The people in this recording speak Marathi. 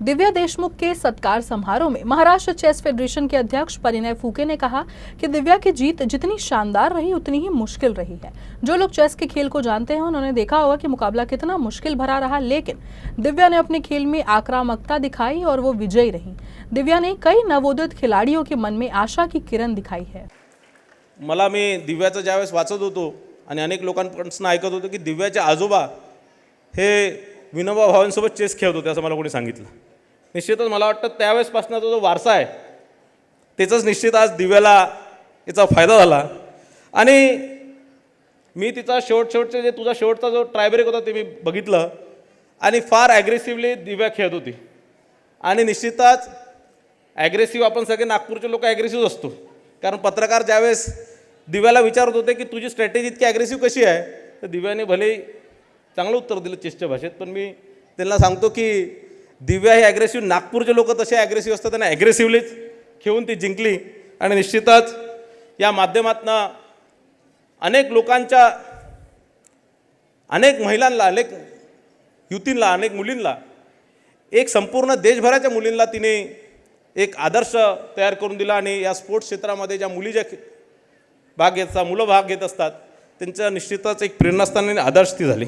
दिव्या देशमुख के सत्कार समारोह में महाराष्ट्र चेस फेडरेशन के अध्यक्ष परिणय फुके ने कहा कि दिव्या की जीत जितनी शानदार रही उतनी ही मुश्किल रही है। जो लोग चेस के खेल को जानते हैं उन्होंने देखा होगा कि मुकाबला कितना मुश्किल भरा रहा, लेकिन दिव्या ने अपने खेल में आक्रामकता दिखाई और वो विजयी रही। दिव्या ने कई नवोदित खिलाड़ियों के मन में आशा की किरण दिखाई है। मला मी दिव्याचं ज्यावेळेस वाचत होतो आणि अनेक लोकांपासून ऐकत होतो की दिव्याचे आजोबा हे विनोबा भावांसोबत चेस खेळत होते असं मला कोणी सांगितलं। निश्चितच मला वाटतं त्यावेळेसपासून जो वारसा आहे त्याचाच निश्चित आज दिव्याला याचा फायदा झाला। आणि मी तिचा शेवटचे जे तुझा शेवटचा जो ट्रायब्रेक होता ते मी बघितलं आणि फार ॲग्रेसिव्हली दिव्या खेळत होती। आणि निश्चितच ॲग्रेसिव्ह आपण सगळे नागपूरचे लोक ॲग्रेसिव्ह असतो, कारण पत्रकार ज्यावेळेस दिव्याला विचारत होते की तुझी स्ट्रॅटेजी इतकी ॲग्रेसिव्ह कशी आहे, तर दिव्याने भले चांगलं उत्तर दिलं चेसच्या भाषेत, पण मी त्यांना सांगतो की दिव्या ही ॲग्रेसिव्ह, नागपूरचे लोक तसे ॲग्रेसिव्ह असतात, त्यांना ॲग्रेसिव्हलीच खेळून ती जिंकली। आणि निश्चितच या माध्यमातून अनेक लोकांच्या, अनेक महिलांना, अनेक युवतींना, अनेक मुलींना, एक संपूर्ण देशभराच्या मुलींना तिने एक आदर्श तयार करून दिला। आणि या स्पोर्ट्स क्षेत्रामध्ये ज्या मुली ज्या भाग घेतात, मुलं भाग घेत असतात, त्यांचा निश्चितच एक प्रेरणास्थान आणि आदर्श ती झाली।